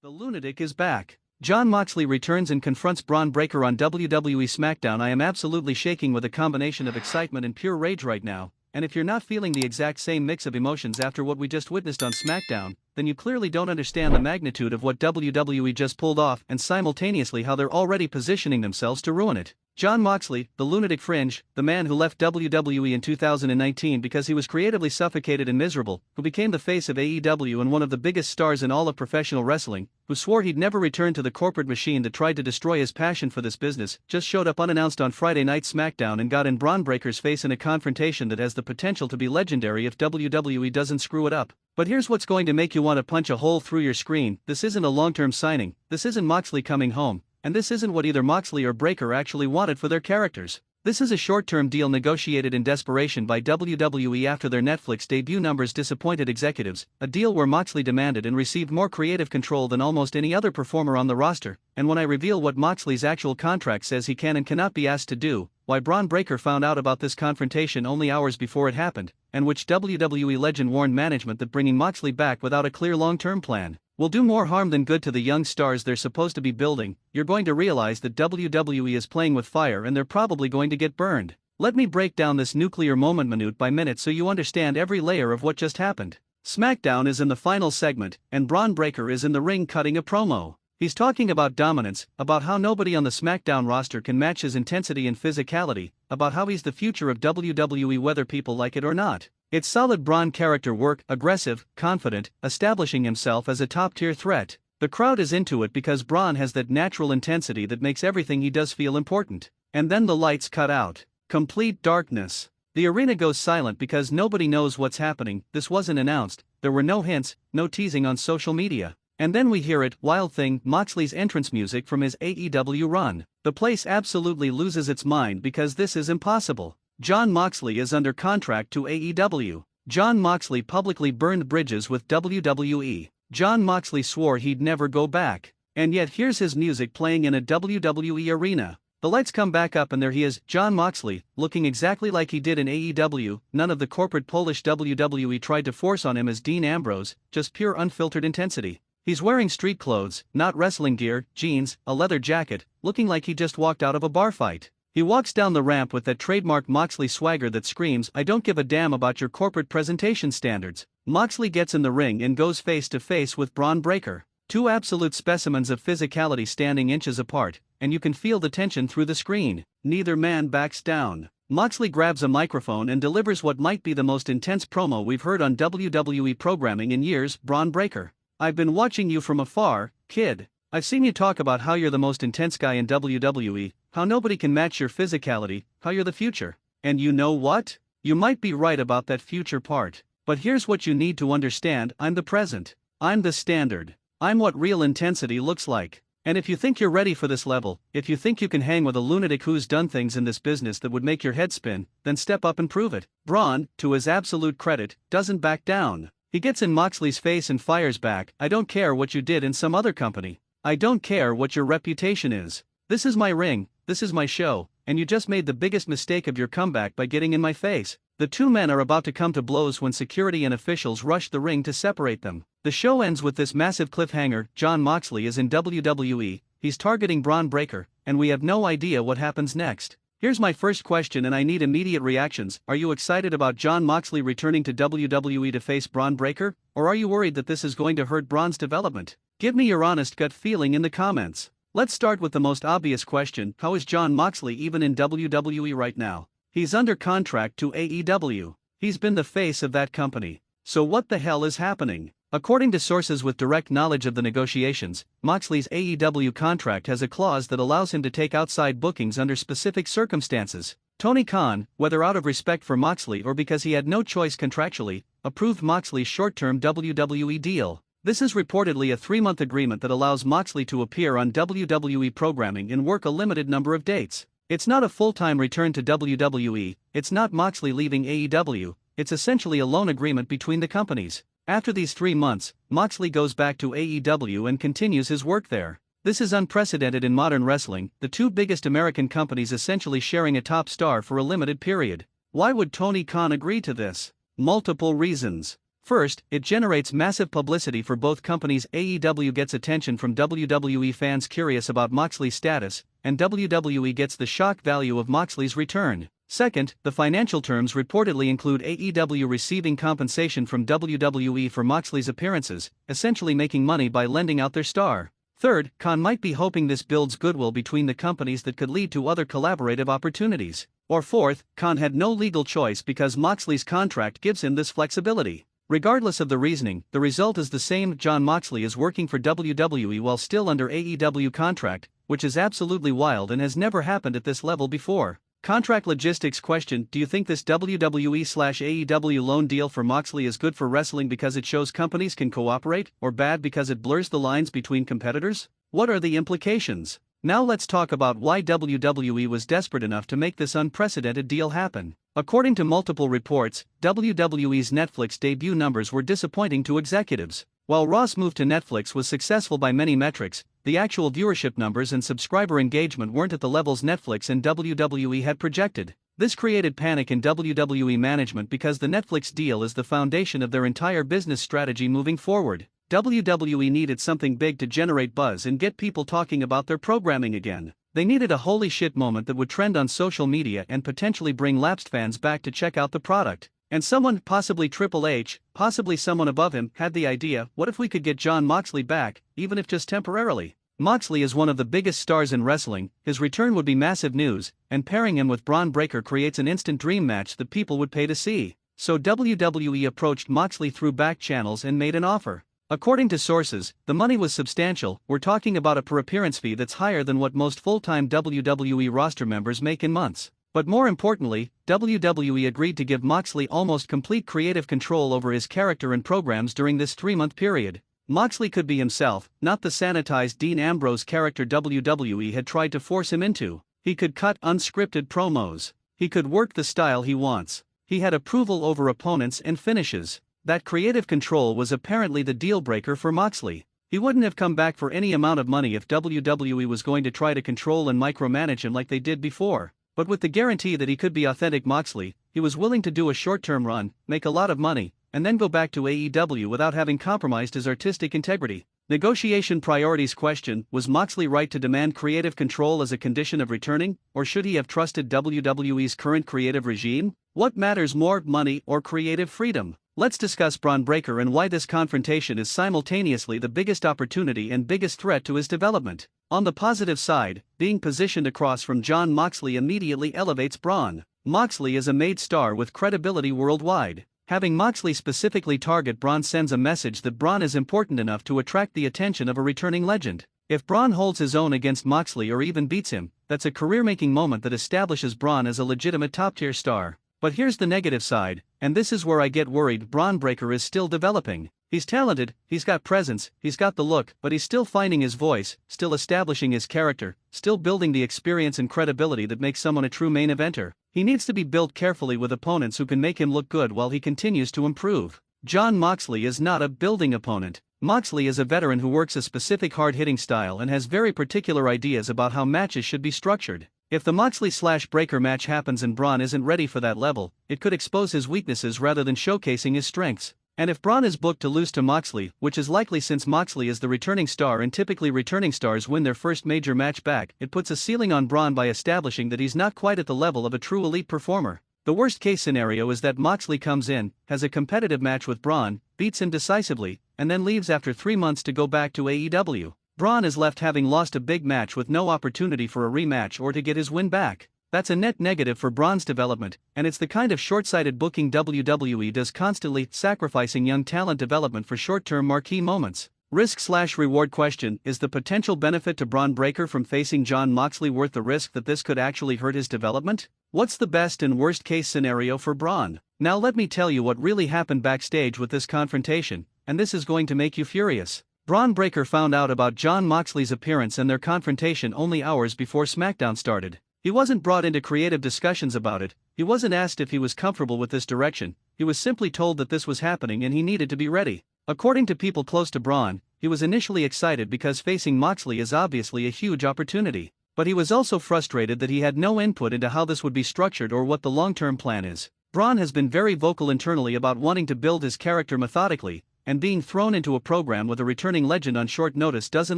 The lunatic is back. Jon Moxley returns and confronts Bron Breakker on WWE SmackDown. I am absolutely shaking with a combination of excitement and pure rage right now, and if you're not feeling the exact same mix of emotions after what we just witnessed on SmackDown, then you clearly don't understand the magnitude of what WWE just pulled off and simultaneously how they're already positioning themselves to ruin it. Jon Moxley, the lunatic fringe, the man who left WWE in 2019 because he was creatively suffocated and miserable, who became the face of AEW and one of the biggest stars in all of professional wrestling, who swore he'd never return to the corporate machine that tried to destroy his passion for this business, just showed up unannounced on Friday Night SmackDown and got in Bron Breakker's face in a confrontation that has the potential to be legendary if WWE doesn't screw it up. But here's what's going to make you want to punch a hole through your screen: this isn't a long-term signing, this isn't Moxley coming home, and this isn't what either Moxley or Breakker actually wanted for their characters. This is a short-term deal negotiated in desperation by WWE after their Netflix debut numbers disappointed executives, a deal where Moxley demanded and received more creative control than almost any other performer on the roster. And when I reveal what Moxley's actual contract says he can and cannot be asked to do, why Bron Breakker found out about this confrontation only hours before it happened, and which WWE legend warned management that bringing Moxley back without a clear long-term plan will do more harm than good to the young stars they're supposed to be building, you're going to realize that WWE is playing with fire and they're probably going to get burned. Let me break down this nuclear moment minute by minute so you understand every layer of what just happened. SmackDown is in the final segment, and Bron Breakker is in the ring cutting a promo. He's talking about dominance, about how nobody on the SmackDown roster can match his intensity and physicality, about how he's the future of WWE whether people like it or not. It's solid Bron character work, aggressive, confident, establishing himself as a top-tier threat. The crowd is into it because Bron has that natural intensity that makes everything he does feel important. And then the lights cut out. Complete darkness. The arena goes silent because nobody knows what's happening. This wasn't announced, there were no hints, no teasing on social media. And then we hear it, Wild Thing, Moxley's entrance music from his AEW run. The place absolutely loses its mind because this is impossible. Jon Moxley is under contract to AEW. Jon Moxley publicly burned bridges with WWE. Jon Moxley swore he'd never go back. And yet here's his music playing in a WWE arena. The lights come back up and there he is, Jon Moxley, looking exactly like he did in AEW. None of the corporate Polish WWE tried to force on him as Dean Ambrose, just pure unfiltered intensity. He's wearing street clothes, not wrestling gear, jeans, a leather jacket, looking like he just walked out of a bar fight. He walks down the ramp with that trademark Moxley swagger that screams, "I don't give a damn about your corporate presentation standards." Moxley gets in the ring and goes face to face with Bron Breakker. Two absolute specimens of physicality standing inches apart, and you can feel the tension through the screen. Neither man backs down. Moxley grabs a microphone and delivers what might be the most intense promo we've heard on WWE programming in years. Bron Breakker: "I've been watching you from afar, kid. I've seen you talk about how you're the most intense guy in WWE, how nobody can match your physicality, how you're the future. And you know what? You might be right about that future part. But here's what you need to understand: I'm the present. I'm the standard. I'm what real intensity looks like. And if you think you're ready for this level, if you think you can hang with a lunatic who's done things in this business that would make your head spin, then step up and prove it." Bron, to his absolute credit, doesn't back down. He gets in Moxley's face and fires back, "I don't care what you did in some other company. I don't care what your reputation is. This is my ring, this is my show, and you just made the biggest mistake of your comeback by getting in my face." The two men are about to come to blows when security and officials rush the ring to separate them. The show ends with this massive cliffhanger: Jon Moxley is in WWE, he's targeting Bron Breakker, and we have no idea what happens next. Here's my first question and I need immediate reactions: are you excited about Jon Moxley returning to WWE to face Bron Breakker, or are you worried that this is going to hurt Bron's development? Give me your honest gut feeling in the comments. Let's start with the most obvious question: how is Jon Moxley even in WWE right now? He's under contract to AEW. He's been the face of that company. So what the hell is happening? According to sources with direct knowledge of the negotiations, Moxley's AEW contract has a clause that allows him to take outside bookings under specific circumstances. Tony Khan, whether out of respect for Moxley or because he had no choice contractually, approved Moxley's short-term WWE deal. This is reportedly a 3-month agreement that allows Moxley to appear on WWE programming and work a limited number of dates. It's not a full-time return to WWE, it's not Moxley leaving AEW, it's essentially a loan agreement between the companies. After these 3 months, Moxley goes back to AEW and continues his work there. This is unprecedented in modern wrestling, the two biggest American companies essentially sharing a top star for a limited period. Why would Tony Khan agree to this? Multiple reasons. First, it generates massive publicity for both companies. AEW gets attention from WWE fans curious about Moxley's status, and WWE gets the shock value of Moxley's return. Second, the financial terms reportedly include AEW receiving compensation from WWE for Moxley's appearances, essentially making money by lending out their star. Third, Khan might be hoping this builds goodwill between the companies that could lead to other collaborative opportunities. Or fourth, Khan had no legal choice because Moxley's contract gives him this flexibility. Regardless of the reasoning, the result is the same. Jon Moxley is working for WWE while still under AEW contract, which is absolutely wild and has never happened at this level before. Contract logistics question: do you think this WWE/AEW loan deal for Moxley is good for wrestling because it shows companies can cooperate, or bad because it blurs the lines between competitors? What are the implications? Now let's talk about why WWE was desperate enough to make this unprecedented deal happen. According to multiple reports, WWE's Netflix debut numbers were disappointing to executives. While Raw's move to Netflix was successful by many metrics, the actual viewership numbers and subscriber engagement weren't at the levels Netflix and WWE had projected. This created panic in WWE management because the Netflix deal is the foundation of their entire business strategy moving forward. WWE needed something big to generate buzz and get people talking about their programming again. They needed a holy shit moment that would trend on social media and potentially bring lapsed fans back to check out the product. And someone, possibly Triple H, possibly someone above him, had the idea: what if we could get Jon Moxley back, even if just temporarily? Moxley is one of the biggest stars in wrestling, his return would be massive news, and pairing him with Bron Breakker creates an instant dream match that people would pay to see. So WWE approached Moxley through back channels and made an offer. According to sources, the money was substantial. We're talking about a per appearance fee that's higher than what most full-time WWE roster members make in months. But more importantly, WWE agreed to give Moxley almost complete creative control over his character and programs during this 3-month period. Moxley could be himself, not the sanitized Dean Ambrose character WWE had tried to force him into. He could cut unscripted promos. He could work the style he wants. He had approval over opponents and finishes. That creative control was apparently the deal breaker for Moxley. He wouldn't have come back for any amount of money if WWE was going to try to control and micromanage him like they did before. But with the guarantee that he could be authentic Moxley, he was willing to do a short-term run, make a lot of money, and then go back to AEW without having compromised his artistic integrity. Negotiation priorities question: was Moxley right to demand creative control as a condition of returning, or should he have trusted WWE's current creative regime? What matters more, money or creative freedom? Let's discuss Bron Breakker and why this confrontation is simultaneously the biggest opportunity and biggest threat to his development. On the positive side, being positioned across from Jon Moxley immediately elevates Bron. Moxley is a made star with credibility worldwide. Having Moxley specifically target Bron sends a message that Bron is important enough to attract the attention of a returning legend. If Bron holds his own against Moxley or even beats him, that's a career-making moment that establishes Bron as a legitimate top-tier star. But here's the negative side, and this is where I get worried. Bron Breakker is still developing. He's talented, he's got presence, he's got the look, but he's still finding his voice, still establishing his character, still building the experience and credibility that makes someone a true main eventer. He needs to be built carefully with opponents who can make him look good while he continues to improve. Jon Moxley is not a building opponent. Moxley is a veteran who works a specific hard-hitting style and has very particular ideas about how matches should be structured. If the Moxley/Breakker match happens and Bron isn't ready for that level, it could expose his weaknesses rather than showcasing his strengths. And if Bron is booked to lose to Moxley, which is likely since Moxley is the returning star and typically returning stars win their first major match back, it puts a ceiling on Bron by establishing that he's not quite at the level of a true elite performer. The worst case scenario is that Moxley comes in, has a competitive match with Bron, beats him decisively, and then leaves after 3 months to go back to AEW. Bron is left having lost a big match with no opportunity for a rematch or to get his win back. That's a net negative for Bron's development, and it's the kind of short-sighted booking WWE does constantly, sacrificing young talent development for short-term marquee moments. Risk/reward question: is the potential benefit to Bron Breakker from facing Jon Moxley worth the risk that this could actually hurt his development? What's the best and worst case scenario for Bron? Now let me tell you what really happened backstage with this confrontation, and this is going to make you furious. Bron Breakker found out about Jon Moxley's appearance and their confrontation only hours before SmackDown started. He wasn't brought into creative discussions about it, he wasn't asked if he was comfortable with this direction, he was simply told that this was happening and he needed to be ready. According to people close to Bron, he was initially excited because facing Moxley is obviously a huge opportunity. But he was also frustrated that he had no input into how this would be structured or what the long-term plan is. Bron has been very vocal internally about wanting to build his character methodically, and being thrown into a program with a returning legend on short notice doesn't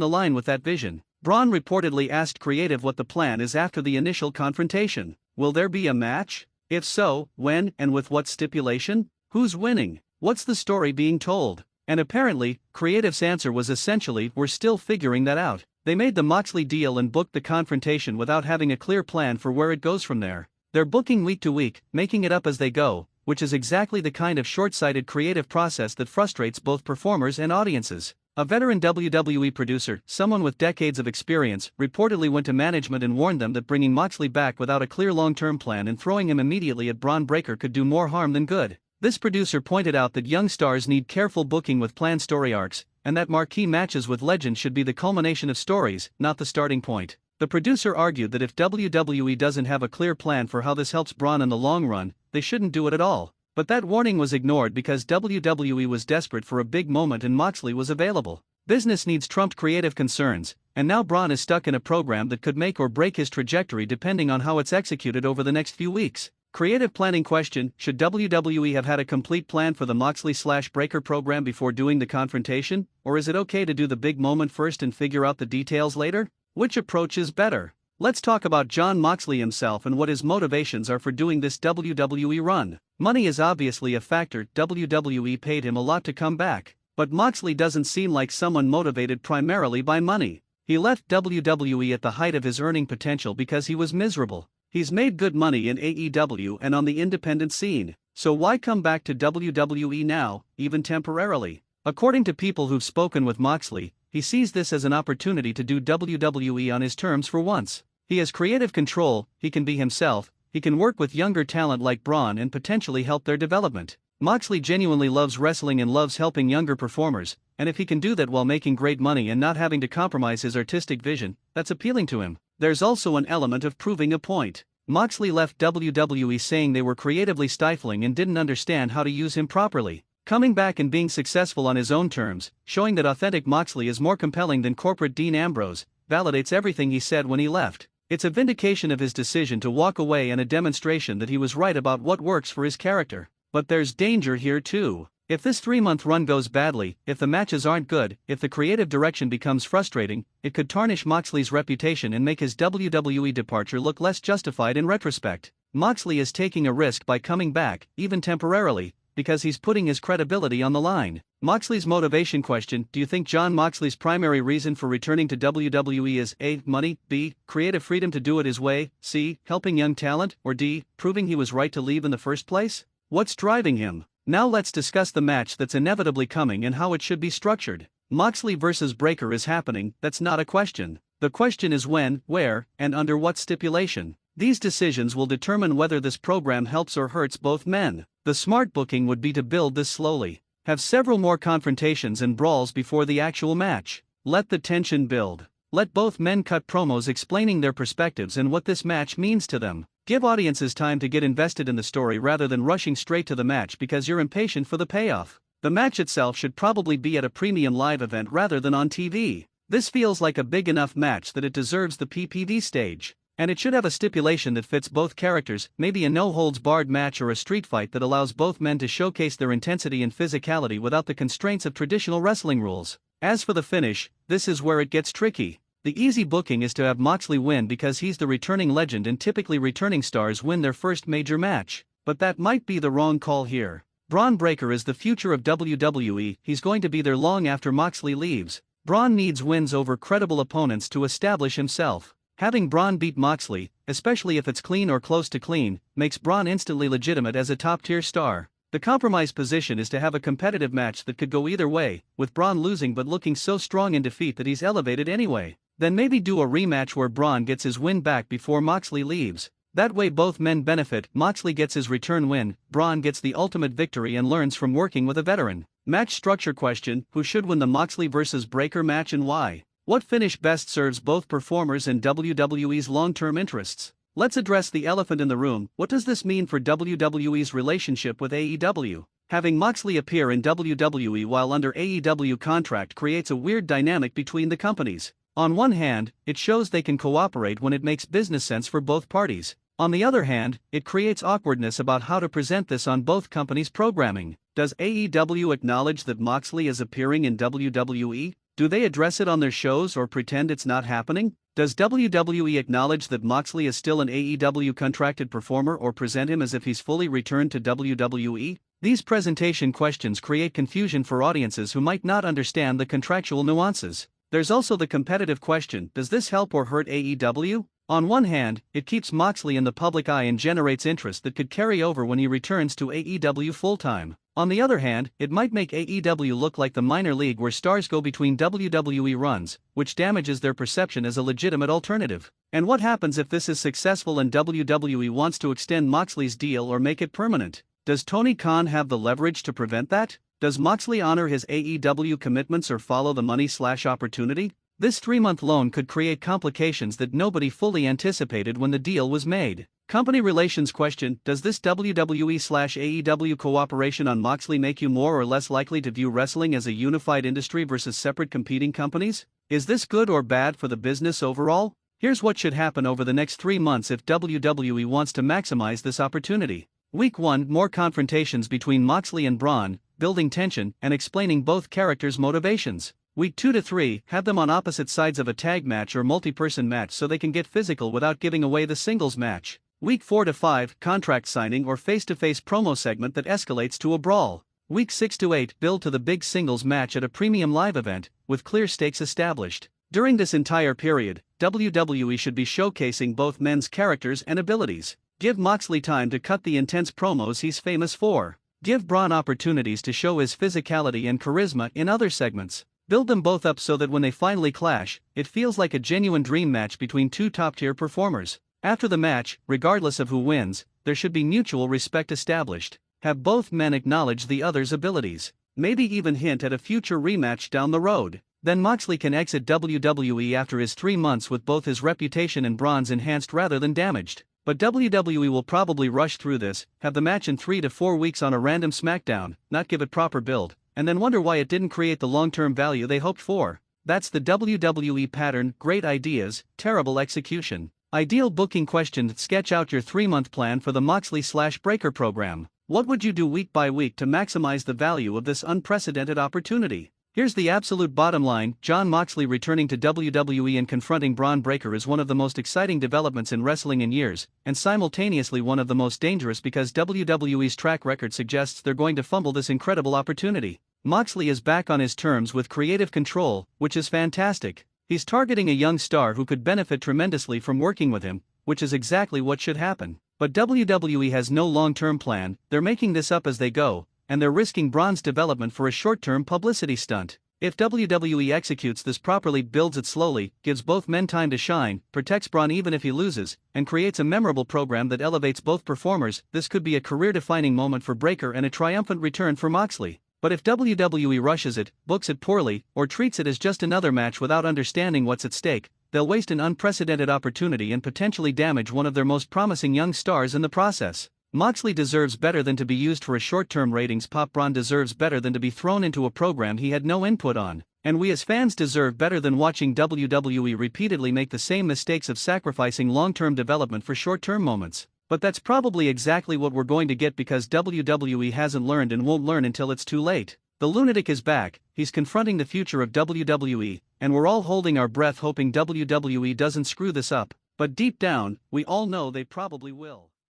align with that vision. Bron reportedly asked creative what the plan is after the initial confrontation. Will there be a match? If so, when and with what stipulation? Who's winning? What's the story being told? And apparently, creative's answer was essentially, we're still figuring that out. They made the Moxley deal and booked the confrontation without having a clear plan for where it goes from there. They're booking week to week, making it up as they go, which is exactly the kind of short-sighted creative process that frustrates both performers and audiences. A veteran WWE producer, someone with decades of experience, reportedly went to management and warned them that bringing Moxley back without a clear long-term plan and throwing him immediately at Bron Breakker could do more harm than good. This producer pointed out that young stars need careful booking with planned story arcs, and that marquee matches with legends should be the culmination of stories, not the starting point. The producer argued that if WWE doesn't have a clear plan for how this helps Bron in the long run, they shouldn't do it at all. But that warning was ignored because WWE was desperate for a big moment and Moxley was available. Business needs trumped creative concerns, and now Bron is stuck in a program that could make or break his trajectory depending on how it's executed over the next few weeks. Creative planning question: should WWE have had a complete plan for the Moxley/Breakker program before doing the confrontation, or is it okay to do the big moment first and figure out the details later? Which approach is better? Let's talk about Jon Moxley himself and what his motivations are for doing this WWE run. Money is obviously a factor. WWE paid him a lot to come back, but Moxley doesn't seem like someone motivated primarily by money. He left WWE at the height of his earning potential because he was miserable. He's made good money in AEW and on the independent scene, so why come back to WWE now, even temporarily? According to people who've spoken with Moxley, he sees this as an opportunity to do WWE on his terms for once. He has creative control, he can be himself, he can work with younger talent like Bron and potentially help their development. Moxley genuinely loves wrestling and loves helping younger performers, and if he can do that while making great money and not having to compromise his artistic vision, that's appealing to him. There's also an element of proving a point. Moxley left WWE saying they were creatively stifling and didn't understand how to use him properly. Coming back and being successful on his own terms, showing that authentic Moxley is more compelling than corporate Dean Ambrose, validates everything he said when he left. It's a vindication of his decision to walk away and a demonstration that he was right about what works for his character. But there's danger here too. If this 3-month run goes badly, if the matches aren't good, if the creative direction becomes frustrating, it could tarnish Moxley's reputation and make his WWE departure look less justified in retrospect. Moxley is taking a risk by coming back, even temporarily, because he's putting his credibility on the line. Moxley's motivation question: do you think Jon Moxley's primary reason for returning to WWE is A. money, B. creative freedom to do it his way, C. helping young talent, or D. proving he was right to leave in the first place? What's driving him? Now let's discuss the match that's inevitably coming and how it should be structured. Moxley vs. Breakker is happening, that's not a question. The question is when, where, and under what stipulation. These decisions will determine whether this program helps or hurts both men. The smart booking would be to build this slowly. Have several more confrontations and brawls before the actual match. Let the tension build. Let both men cut promos explaining their perspectives and what this match means to them. Give audiences time to get invested in the story rather than rushing straight to the match because you're impatient for the payoff. The match itself should probably be at a premium live event rather than on TV. This feels like a big enough match that it deserves the PPV stage. And it should have a stipulation that fits both characters, maybe a no-holds-barred match or a street fight that allows both men to showcase their intensity and physicality without the constraints of traditional wrestling rules. As for the finish, this is where it gets tricky. The easy booking is to have Moxley win because he's the returning legend and typically returning stars win their first major match. But that might be the wrong call here. Bron Breakker is the future of WWE, he's going to be there long after Moxley leaves. Bron needs wins over credible opponents to establish himself. Having Bron beat Moxley, especially if it's clean or close to clean, makes Bron instantly legitimate as a top-tier star. The compromise position is to have a competitive match that could go either way, with Bron losing but looking so strong in defeat that he's elevated anyway. Then maybe do a rematch where Bron gets his win back before Moxley leaves. That way both men benefit, Moxley gets his return win, Bron gets the ultimate victory and learns from working with a veteran. Match structure question: who should win the Moxley vs. Breakker match and why? What finish best serves both performers and WWE's long-term interests? Let's address the elephant in the room. What does this mean for WWE's relationship with AEW? Having Moxley appear in WWE while under AEW contract creates a weird dynamic between the companies. On one hand, it shows they can cooperate when it makes business sense for both parties. On the other hand, it creates awkwardness about how to present this on both companies' programming. Does AEW acknowledge that Moxley is appearing in WWE? Do they address it on their shows or pretend it's not happening? Does WWE acknowledge that Moxley is still an AEW contracted performer or present him as if he's fully returned to WWE? These presentation questions create confusion for audiences who might not understand the contractual nuances. There's also the competitive question: does this help or hurt AEW? On one hand, it keeps Moxley in the public eye and generates interest that could carry over when he returns to AEW full-time. On the other hand, it might make AEW look like the minor league where stars go between WWE runs, which damages their perception as a legitimate alternative. And what happens if this is successful and WWE wants to extend Moxley's deal or make it permanent? Does Tony Khan have the leverage to prevent that? Does Moxley honor his AEW commitments or follow the money/opportunity? This 3-month loan could create complications that nobody fully anticipated when the deal was made. Company relations question: does this WWE/AEW cooperation on Moxley make you more or less likely to view wrestling as a unified industry versus separate competing companies? Is this good or bad for the business overall? Here's what should happen over the next 3 months if WWE wants to maximize this opportunity. Week 1: more confrontations between Moxley and Bron, building tension and explaining both characters' motivations. Week 2 to 3, have them on opposite sides of a tag match or multi-person match so they can get physical without giving away the singles match. Week 4 to 5, contract signing or face-to-face promo segment that escalates to a brawl. Week 6 to 8, build to the big singles match at a premium live event, with clear stakes established. During this entire period, WWE should be showcasing both men's characters and abilities. Give Moxley time to cut the intense promos he's famous for. Give Bron opportunities to show his physicality and charisma in other segments. Build them both up so that when they finally clash, it feels like a genuine dream match between two top-tier performers. After the match, regardless of who wins, there should be mutual respect established. Have both men acknowledge the other's abilities. Maybe even hint at a future rematch down the road. Then Moxley can exit WWE after his 3 months with both his reputation and Bron's enhanced rather than damaged. But WWE will probably rush through this, have the match in 3 to 4 weeks on a random SmackDown, not give it proper build, and then wonder why it didn't create the long-term value they hoped for. That's the WWE pattern: great ideas, terrible execution. Ideal booking question: sketch out your 3-month plan for the Moxley/Breaker program. What would you do week by week to maximize the value of this unprecedented opportunity? Here's the absolute bottom line: Jon Moxley returning to WWE and confronting Bron Breakker is one of the most exciting developments in wrestling in years, and simultaneously one of the most dangerous because WWE's track record suggests they're going to fumble this incredible opportunity. Moxley is back on his terms with creative control, which is fantastic. He's targeting a young star who could benefit tremendously from working with him, which is exactly what should happen. But WWE has no long-term plan, they're making this up as they go, and they're risking Bron's development for a short-term publicity stunt. If WWE executes this properly, builds it slowly, gives both men time to shine, protects Bron even if he loses, and creates a memorable program that elevates both performers, this could be a career-defining moment for Breakker and a triumphant return for Moxley. But if WWE rushes it, books it poorly, or treats it as just another match without understanding what's at stake, they'll waste an unprecedented opportunity and potentially damage one of their most promising young stars in the process. Moxley deserves better than to be used for a short-term ratings pop. Bron deserves better than to be thrown into a program he had no input on. And we as fans deserve better than watching WWE repeatedly make the same mistakes of sacrificing long-term development for short-term moments. But that's probably exactly what we're going to get because WWE hasn't learned and won't learn until it's too late. The lunatic is back, he's confronting the future of WWE, and we're all holding our breath hoping WWE doesn't screw this up. But deep down, we all know they probably will.